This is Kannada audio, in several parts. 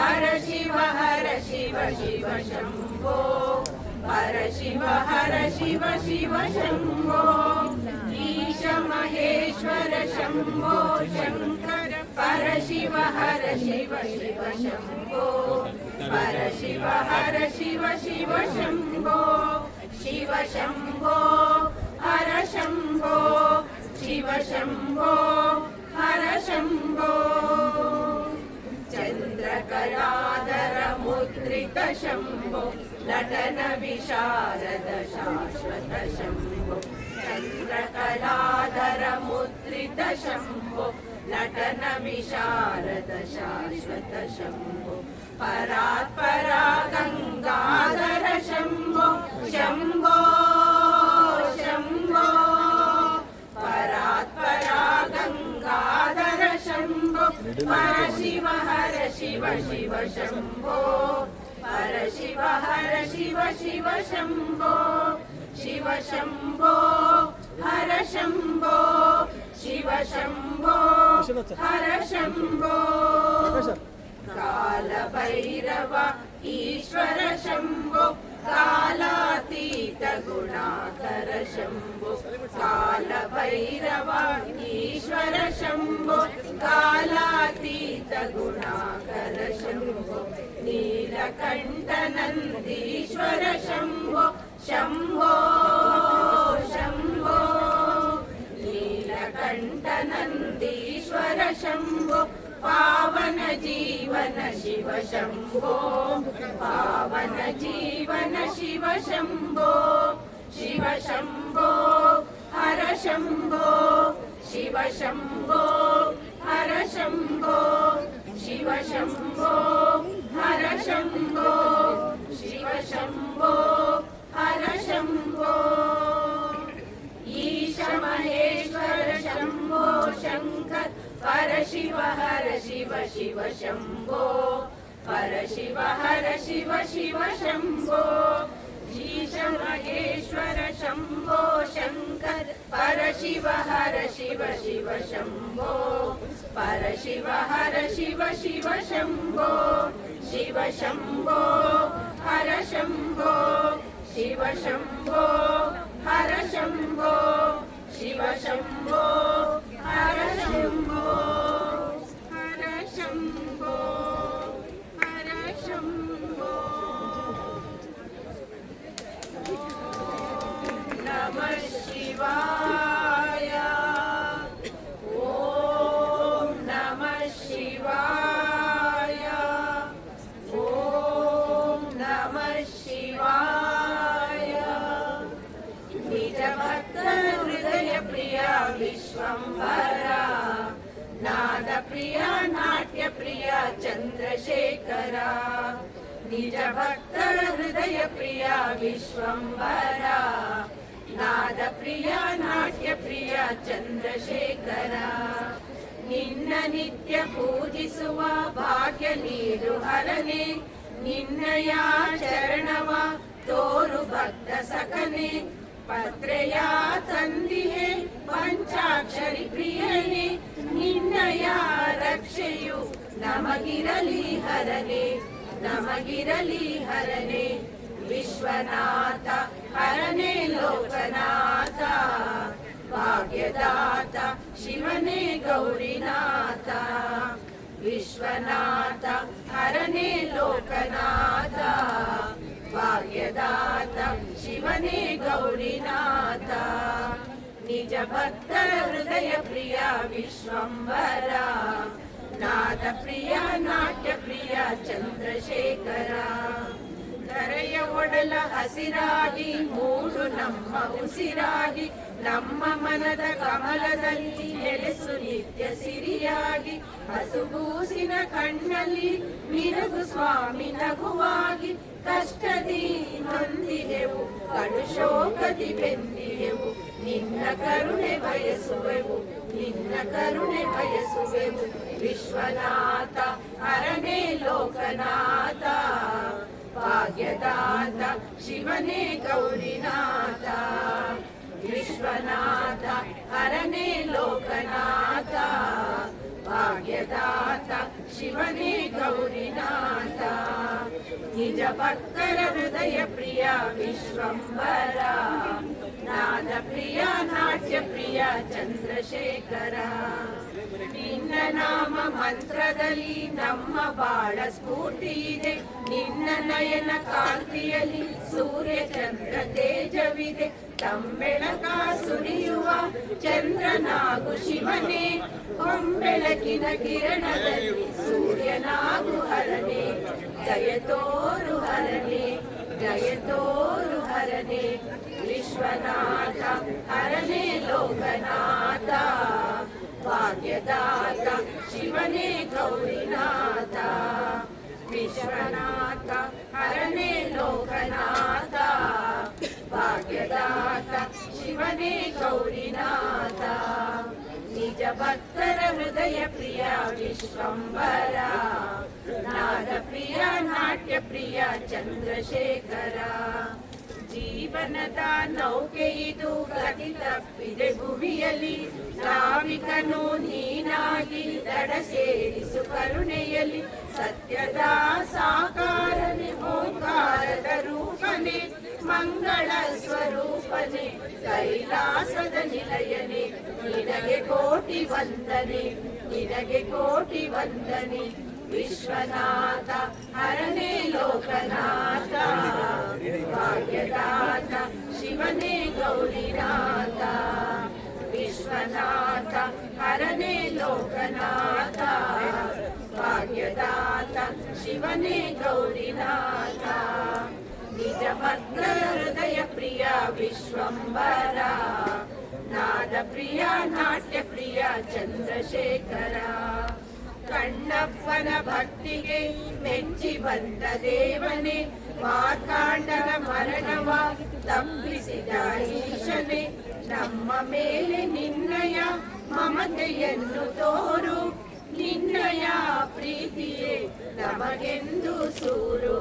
हर शिव शिव शम्भो हर शिव शिव शम्भो ईश महेश्वर शम्भो शङ्कर परशिव शिव शम्भो परशिव शिव शम्भो शिव शम्भो हर शम्भो शिव शम्भो हर शम्भो चन्द्रकलाधर मुद्रित शम्भो नटन विशारद शाश्वत शम्भो चन्द्रकलाधर मुद्रित शम्भो नटन विशारद शाश्वत शम्भो परात्परा गङ्गाधर शम्भो शम्भो शम्भो परात्परा गङ्गाधर शम्भो परशिव शिव शम्भो परशिव शिव शम्भो शिव शम्भो हर शम्भो शिव शम्भो हर शम्भो कालभैरव ईश्वर शम्भो कालातीत गुणाकर शम्भो कालभैरव ईश्वर शम्भो कालातीत गुणाकर शम्भो नीलकण्ठ नन्दीश्वर शम्भो शम्भो शम्भो नीलकण्ठ नन्दीश्वर शम्भो पावन जीवन शिव शम्भो पावन जीवन शिव शम्भो शिव शम्भो हर शम्भो शिव शम्भो हर शम्भो शिव शम्भो हर शम्भो शिव शम्भो हर शम्भो ईश महेश्वर शम्भो शङ्कर परशिव शिव शम्भो परशिव शिव शम्भो ईश महेश्वर शम्भो शङ्कर परशिव शिव शम्भो परशिव शिव शम्भो शिव शम्भो हर शम्भो शिव शम्भो हर शम्भो शिव शम्भो हर शम्भो हर शम्भो हर शम्भो नमः शिवाय ॐ नमः शिवाय ॐ नमः शिवाय निज भक्त हृदय प्रिया विश्वम्भरा नाद प्रिया नाट्य प्रिया चन्द्रशेखरा निज भक्त हृदय प्रिया विश्वम्भरा नाद प्रिया नाट्य प्रिया चन्द्रशेखरा ನಿನ್ನ ನಿತ್ಯ ಪೂಜಿಸುವ ಭಾಗ್ಯ ನೀಡು ಹರನೆ ನಿನ್ನಯ ಚರಣವ ತೋರು ಭಕ್ತ ಸಖನೆ ಪತ್ರೆಯ ತಂದಿಹೆ ಪಂಚಾಕ್ಷರಿ ಪ್ರಿಯನೆ ನಿನ್ನಯ ರಕ್ಷೆಯು ನಮಗಿರಲಿ ಹರನೆ ನಮಗಿರಲಿ ಹರನೆ ವಿಶ್ವನಾಥ ಹರನೆ ಲೋಕನಾಥ ಭಾಗ್ಯದಾತ ಶಿವನೇ ಗೌರಿನಾಥ ವಿಶ್ವನಾಥ ಹರನೆ ಲೋಕನಾಥ ಭಾಗ್ಯದಾತ ಶಿವನೇ ಗೌರಿನಾಥ ನಿಜ ಭಕ್ತರ ಹೃದಯ ಪ್ರಿಯ ವಿಶ್ವಂಬರ ನಾದ ಪ್ರಿಯ ನಾಟ್ಯ ಪ್ರಿಯ ಚಂದ್ರಶೇಖರ ಧರೆಯ ಒಡಲ ಹಸಿರಾಗಿ ಮೂಡು ನಮ್ಮ ಉಸಿರಾಗಿ ನಮ್ಮ ಮನದ ಕಮಲದಲ್ಲಿ ನೆಲೆಸು ನಿತ್ಯ ಸಿರಿಯಾಗಿ ಹಸುಗೂಸಿನ ಕಣ್ಣಲ್ಲಿ ಮಿರಗು ಸ್ವಾಮಿ ನಗುವಾಗಿ ಕಷ್ಟದಿ ನೊಂದಿದೆವು ಕಡು ಶೋಕದಿ ಬೆಂದಿದೆವು ನಿನ್ನ ಕರುಣೆ ಬಯಸುವೆವು ನಿನ್ನ ಕರುಣೆ ಬಯಸುವೆವು ವಿಶ್ವನಾಥ ಹರನೇ ಲೋಕನಾಥ ಭಾಗ್ಯದಾತ ಶಿವನೇ ಗೌರಿನಾಥ ವಿಶ್ವನಾಥ ಹರನೇ ಲೋಕನಾಥ ಭಾಗ್ಯದಾತ ಶಿವನೇ ಗೌರಿನಾಥ ನಿಜ ಭಕ್ತರ ಹೃದಯ ಪ್ರಿಯ ವಿಶ್ವಂಬರ ನಾದ ಪ್ರಿಯ ನಾಟ್ಯ ಪ್ರಿಯ ಚಂದ್ರಶೇಖರ ನಿನ್ನ ನಾಮ ಮಂತ್ರದಲ್ಲಿ ನಮ್ಮ ಬಾಳ ಸ್ಫೂರ್ತಿ ಇದೆ ನಿನ್ನ ನಯನ ಕಾಂತಿಯಲ್ಲಿ ಸೂರ್ಯ ಚಂದ್ರ ತೇಜವಿದೆ ತಂಬೆಳಕ ಸುರಿಯುವ ಚಂದ್ರನಾಗು ಶಿವನೇ ಹೊಂಬೆಳಕಿನ ಕಿರಣದಲ್ಲಿ ಸೂರ್ಯನಾಗು ಹರನೆ ಜಯ ತೋರು ಹರನೆ ಜಯ ತೋರು ಹರನೆ ವಿಶ್ವನಾಥ ಹರನೆ ಲೋಕನಾಥ ಭಾಗ್ಯದಾತ ಶಿವನೇ ಗೌರಿನಾಥ ವಿಶ್ವನಾಥ ಹರನೆ ಲೋಕನಾಥ ಭಾಗ್ಯದಾತ ಶಿವನೇ ಗೌರಿನಾಥ ನಿಜ ಭಕ್ತರ ಹೃದಯ ಪ್ರಿಯ ವಿಶ್ವಂಬರ ನಾದ ಪ್ರಿಯ ನಾಟ್ಯ ಪ್ರಿಯ ಚಂದ್ರಶೇಖರ ಜೀವನದ ನೌಕೆ ಇದು ಗತಿ ತಪ್ಪಿದೆ ಭುವಿಯಲ್ಲಿ ನಾವಿಕನು ನೀನಾಗಿ ದಡ ಸೇರಿಸು ಕರುಣೆಯಲ್ಲಿ ಸತ್ಯದ ಸಾಕಾರನೆ ಓಂಕಾರದ ರೂಪನೆ ಮಂಗಳ ಸ್ವರೂಪನೆ ಕೈಲಾಸದ ನಿಲಯನೆ ನಿನಗೆ ಕೋಟಿ ವಂದನೆ ನಿನಗೆ ಕೋಟಿ ವಂದನೆ ವಿಶ್ವನಾಥ ಹರನೇ ಲೋಕನಾಥ ಭಾಗ್ಯದಾತ ಶಿವನೇ ಗೌರಿನಾಥ ವಿಶ್ವನಾಥ ಹರನೇ ಲೋಕನಾಥ ಭಾಗ್ಯದಾತ ಶಿವನೇ ಗೌರಿನಾಥ ನಿಜ ಭಕ್ತರ ಹೃದಯ ಪ್ರಿಯ ವಿಶ್ವಂಬರ ನಾದ ಪ್ರಿಯ ನಾಟ್ಯ ಪ್ರಿಯ ಚಂದ್ರಶೇಖರ ಕಣ್ಣಪ್ಪನ ಭಕ್ತಿಗೆ ಮೆಚ್ಚಿ ಬಂದ ದೇವನೇ ಮಾರ್ಕಾಂಡನ ಮರಣವ ತಪ್ಪಿಸಿದ ಈಶನೇ ನಮ್ಮ ಮೇಲೆ ನಿನ್ನಯ ಮಮತೆಯನ್ನು ತೋರು ನಿನ್ನಯ ಪ್ರೀತಿಯೇ ನಮಗೆಂದು ಸೂರು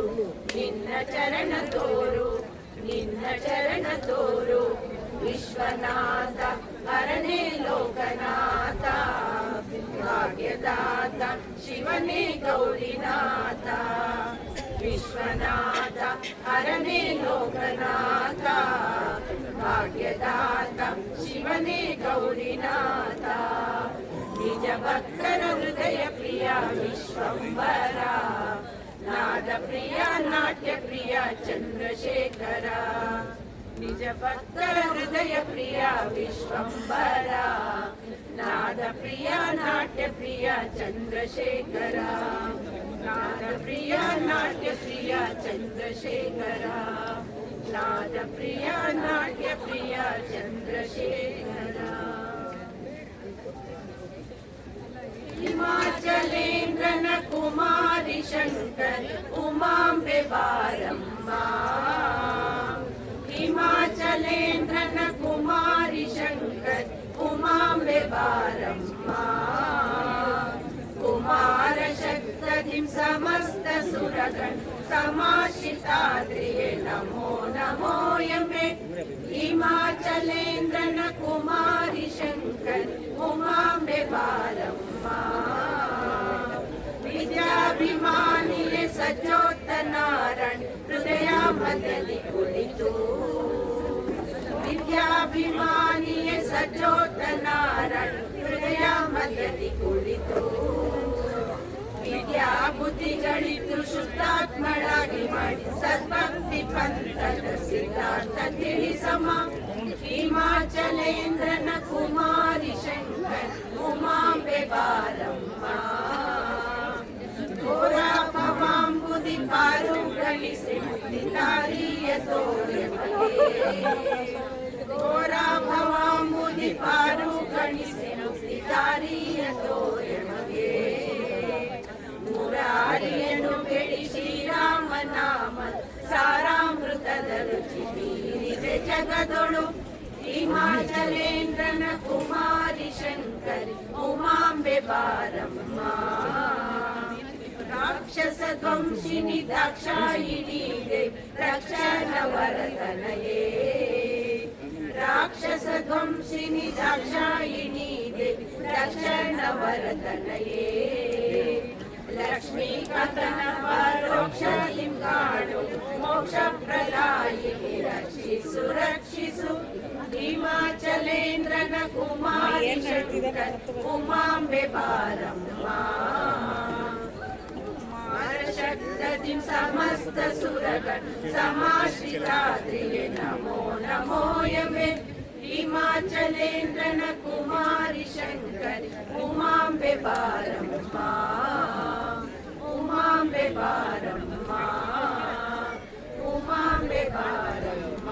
ನಿನ್ನ ಚರಣ ತೋರು ನಿನ್ನ ಚರಣ ತೋರು ವಿಶ್ವನಾಥ ಹರನೇ ಲೋಕನಾಥ ಭಾಗ್ಯದಾತ ಶಿವನೇ ಗೌರಿನಾಥ ವಿಶ್ವನಾಥ ಹರನೇ ಲೋಕನಾಥ ಭಾಗ್ಯದಾತ ಶಿವನೇ ಗೌರಿನಾಥ ನಿಜ ಭಕ್ತರ ಹೃದಯ ಪ್ರಿಯ ವಿಶ್ವಂಬರ ನಾದ ಪ್ರಿಯ ನಾಟ್ಯ ಪ್ರಿಯ ಚಂದ್ರಶೇಖರ ನಿಜ ಭಕ್ತರ ಹೃದಯ ಪ್ರಿಯ ವಿಶ್ವಂಬರ ನಾದ ಪ್ರಿಯ ನಾಟ್ಯ ಪ್ರಿಯ ಚಂದ್ರಶೇಖರ ನಾದ ಪ್ರಿಯ ನಾಟ್ಯ ಪ್ರಿಯ ಚಂದ್ರಶೇಖರ ನಾದ ಪ್ರಿಯ ನಾಟ್ಯ ಪ್ರಿಯ ಚಂದ್ರಶೇಖರ ಹಿಮಾಚಲೇಂದ್ರನ ಕುಮಾರಿ ಶಂಕರ್ ಉಮಾಂಬೆ ಬಾರಮ್ಮ ಹಿಮಾಚಲೇಂದ್ರನ ಕುಮಾರಿ ಶಂಕರ್ ಉಮಾಂಬೆ ಬಾರಮ್ಮ ಕುಮಾರ ಶಕ್ತಧಿಂ ಸಮಸ್ತ ಸುರಗಣ ಸಮಾಶ್ರಿತಾದ್ರಿಯೇ ನಮೋ ನಮೋ ಎಂಬೆ ಹಿಮಾಚಲೇಂದ್ರನ ಕುಮಾರಿ ಶಂಕರ್ ಉಮಾಂಬೆ ಬಾರಮ್ಮ ವಿದ್ಯಾಭಿಮಾನಿಯೇ ಸಜ್ಜೋತ್ತ ನಾರಾಯಣ್ ಹೃದಯ ಮಧ್ಯದಲ್ಲಿ ಕುಳಿತು ವಿದ್ಯಾಭಿಮಾನಿಯೇ ಸಜ್ಜೋತ್ತ ನಾರಾಯಣ್ ಹೃದಯ ಮಧ್ಯದಲ್ಲಿ ಕುಳಿತು ವಿದ್ಯಾ ಬುದ್ಧಿಗಳಿದ್ದು ಶುದ್ಧಾತ್ಮಳಾಗಿ ಮಾಡಿ ಸದ್ಭಕ್ತಿ ಪಂಥದ ಸಿದ್ಧಾಂತ ತಿಳಿಸಮ ಹಿಮಾಚಲೇಂದ್ರನ ಕುಮಾರಿ ಶಂಕರ್ ಉಮಾಂಬೆ ಬಾರಮ್ಮ ಘೋರ ಭವಾಂಬುದಿ ಪಾರು ಗಳಿಸಿ ಮುಕ್ತಿದಾರಿಯ ತೋರೆ ಘೋರ ಭವಾಂಬುದಿ ಪಾರು ಗಳಿಸಿ ಮುಕ್ತಿದಾರಿಯ ತೋರೆ ಮಗೆ ಮುರಾರಿಯನ್ನು ಬೆಳಿ ಶ್ರೀರಾಮ ನಾಮ ಸಾರಾಮೃತದ ರುಚಿ ಮೀರಿದೆ ಜಗದೊಳು ಹಿಮಾಚಲೇಂದ್ರನ ಕುಮಾರಿ ಶಂಕರಿ ಉಮಾಂಬೆ ಬಾರಮ್ಮ ರಾಕ್ಷಸ ಧ್ವಂಸಿನಿ ದಾಕ್ಷಾಯಿಣಿ ರಕ್ಷಣ ವರದನಯೇ ರಾಕ್ಷಸ ಧ್ವಂಸಿನಿ ದಾಕ್ಷಾಯಿಣಿ ತಕ್ಷಣ ವರದನಯೇ ಲಕ್ಷ್ಮೀಕಾಂತನ ಪರೋಕ್ಷ ಲಿಂಗಾಣು ಮೋಕ್ಷ ಪ್ರದಾಯಿನಿ ರಕ್ಷಿಸು ರಕ್ಷಿಸು ಹಿಮಾಚಲೇಂದ್ರನ ಕುಮಾರಿ ಶಂಕರ್ ಉಮಾಂಬೆ ಬಾರಮ್ಮ ಶಕ್ತಿ ಸಮಸ್ತ ಸುರಗಣ ಸಮಾಶ್ರಿತಾದ್ರಿಯೇ ನಮೋ ನಮೋ ಯಮೆ ಹಿಮಾಚಲೇಂದ್ರನ ಕುಮಾರಿ ಶಂಕರ್ ಉಮಾಂಬೆ ಬಾರಮ್ಮ ಉಮಾಂಬೆ ಬಾರಮ್ಮ ಉಮಾಂಬೆ ಬಾರಮ್ಮ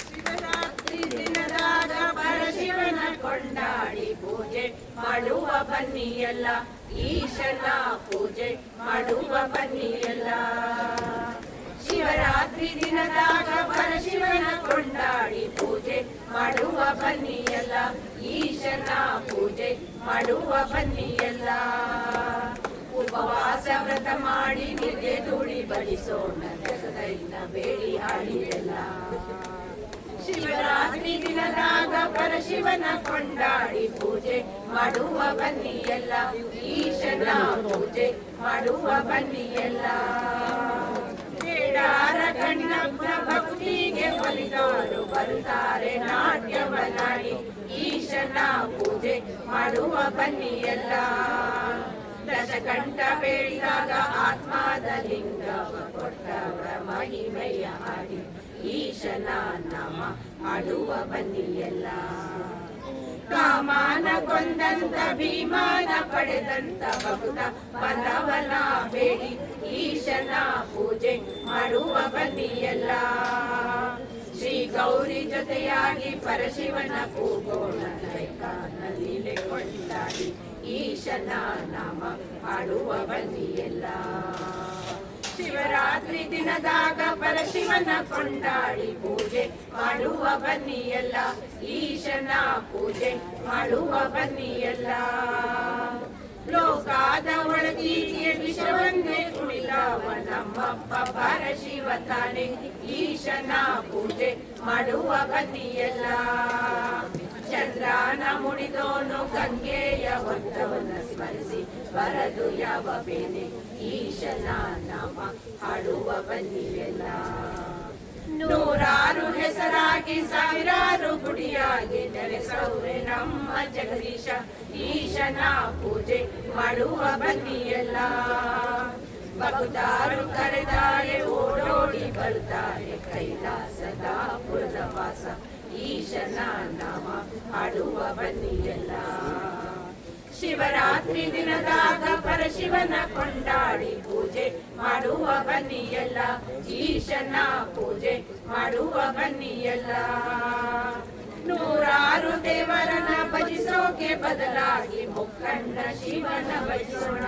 ಶಿವರಾತ್ರಿ ದಿನದಾಗ ಪರಶಿವನ ಕೊಂಡಾಡಿ ಪೂಜೆ ಮಾಡುವ ಬನ್ನಿಯಲ್ಲ ಈಶನ ಪೂಜೆ ಮಾಡುವ ಬನ್ನಿಯಲ್ಲ ಶಿವರಾತ್ರಿ ದಿನದಾಗ ಪರಶಿವನ ಕೊಂಡಾಡಿ ಪೂಜೆ ಮಾಡುವ ಬನ್ನಿಯಲ್ಲ ಈಶನ ಪೂಜೆ ಮಾಡುವ ಬನ್ನಿಯಲ್ಲ ಉಪವಾಸ ವ್ರತ ಮಾಡಿ ನಿದ್ದೆ ದುಡಿ ಬಡಿಸೋಣ ಜಗದೈನ ಬೇಡಿ ಹಾಡಿಯಲ್ಲ ಶಿವರಾತ್ರಿ ದಿನದಾಗ ಪರಶಿವನ ಕೊಂಡಾಡಿ ಪೂಜೆ ಮಾಡುವ ಬನ್ನಿಯಲ್ಲ ಈಶನ ಪೂಜೆ ಮಾಡುವ ಬನ್ನಿಯಲ್ಲ ಬೇಡಾರ ಕಣ್ಣಪ್ಪ ಭಕ್ತಿಗೆ ಒಲಿದವರು ಬರುತ್ತಾರೆ ನಾಟ್ಯವನಾಡಿ ಈಶನ ಪೂಜೆ ಮಾಡುವ ಬನ್ನಿಯಲ್ಲ ದಶಕಂಠ ಬೇಡಿದಾಗ ಆತ್ಮದ ಲಿಂಗವ ಕೊಟ್ಟವರ ಮಹಿಮೆಯ ಹಾಡಿ ಈಶನ ನಾಮ ಹಾಡುವ ಬನ್ನಿಯಲ್ಲ ಕಾಮನ ಕೊಂದಂತ ಭೀಮಾನ ಪಡೆದಂತ ಭಕ್ತ ಬಂದವನ ಬೇಡಿ ಈಶನ ಪೂಜೆ ಮಾಡುವ ಬನ್ನಿಯಲ್ಲ ಶ್ರೀ ಗೌರಿ ಜೊತೆಯಾಗಿ ಪರಶಿವನ ಕೂಗೋಣ ಲೀಲೆ ಕೊಂಡಾಡಿ ಈಶನ ನಾಮ ಹಾಡುವ ಬನ್ನಿಯಲ್ಲ ಶಿವರಾತ್ರಿ ದಿನದಾಗ ಪರಶಿವನ ಕೊಂಡಾಡಿ ಪೂಜೆ ಮಾಡುವ ಬನ್ನಿಯಲ್ಲ ಈಶನ ಪೂಜೆ ಮಾಡುವ ಬನ್ನಿಯಲ್ಲ ಲೋಕಾದ ಒಳಗೀಗೆ ವಿಷವನ್ನೇ ಕುಡಿದವ ನಮ್ಮಪ್ಪ ಪರಶಿವ ತಾನೆ ಈಶನ ಪೂಜೆ ಮಾಡುವ ಬನ್ನಿಯಲ್ಲ ಚಂದ್ರನ ಮುಡಿದೋನು ಗಂಗೆಯ ಹೊತ್ತವನ ಸ್ಮರಿಸಿ ಬರದು ಯಾವ ಬೇನೆ ಈಶನ ನಾಮ ಹಾಡುವ ಬನ್ನಿಯಲ್ಲ ನೂರಾರು ಹೆಸರಾಗಿ ಸಾವಿರಾರು ಗುಡಿಯಾಗಿ ನೆಲೆಸೌರೆ ನಮ್ಮ ಜಗದೀಶ ಈಶನ ಪೂಜೆ ಮಾಡುವ ಬನ್ನಿಯಲ್ಲ ಭಕ್ತಾರು ಕರೆದಾರೆ ಓಡೋಡಿ ಬರ್ತಾರೆ ಕೈಲಾಸದ ಪುರವಾಸ ಈಶನ ನಾಮ ಹಾಡುವ ಬನ್ನಿಯಲ್ಲ ಶಿವರಾತ್ರಿ ದಿನದಾಗ ಪರಶಿವನ ಕೊಂಡಾಡಿ ಪೂಜೆ ಮಾಡುವ ಬನ್ನಿಯಲ್ಲ ಈಶನ ಪೂಜೆ ಮಾಡುವ ಬನ್ನಿಯಲ್ಲ ನೂರಾರು ದೇವರನ್ನ ಭಜಿಸೋಕೆ ಬದಲಾಗಿ ಮುಕ್ಕಣ್ಣ ಶಿವನ ಭಜಿಸೋಣ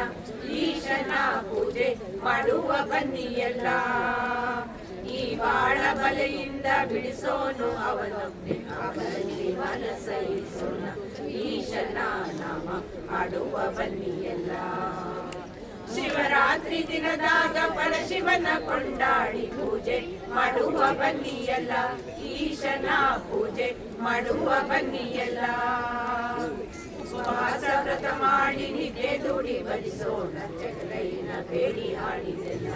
ಈಶನ ಪೂಜೆ ಮಾಡುವ ಬನ್ನಿಯಲ್ಲ ಈ ಬಾಳ ಬಲೆಯಿಂದ ಬಿಡಿಸೋನು ಅವನೊಬ್ಬೆ ಅವನಲ್ಲಿ ಮನಸೈಸೋಣ ಈಶನ ನಾಮ ಹಾಡುವ ಬನ್ನಿಯಲ್ಲ ಶಿವರಾತ್ರಿ ದಿನದಾಗ ಪರಶಿವನ ಕೊಂಡಾಡಿ ಪೂಜೆ ಮಾಡುವ ಬನ್ನಿಯಲ್ಲ ಈಶನ ಪೂಜೆ ಮಾಡುವ ಬನ್ನಿಯಲ್ಲ ಉಪವಾಸ ವ್ರತ ಮಾಡಿ ನಿದ್ದೆ ದುಡಿ ಬಡಿಸೋಣ ಜಗದೈನ ಬೇಡಿ ಹಾಡಿದೆಲ್ಲ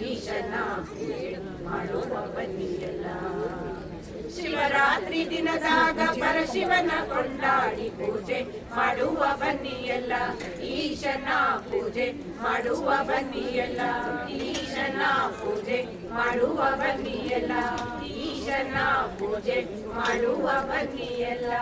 ಈಶನ ಪೂಜೆ ಮಾಡುವ ಬನ್ನಿಯಲ್ಲ ಶಿವರಾತ್ರಿ ದಿನದಾಗ ಪರಶಿವನ ಕೊಂಡಾಡಿ ಪೂಜೆ ಮಾಡುವ ಬನ್ನಿಯಲ್ಲ ಈಶನ ಪೂಜೆ ಮಾಡುವ ಬನ್ನಿಯಲ್ಲ ಈಶನ ಪೂಜೆ ಮಾಡುವ ಬನ್ನಿಯಲ್ಲ ಈಶನ ಪೂಜೆ ಮಾಡುವ ಬನ್ನಿಯಲ್ಲ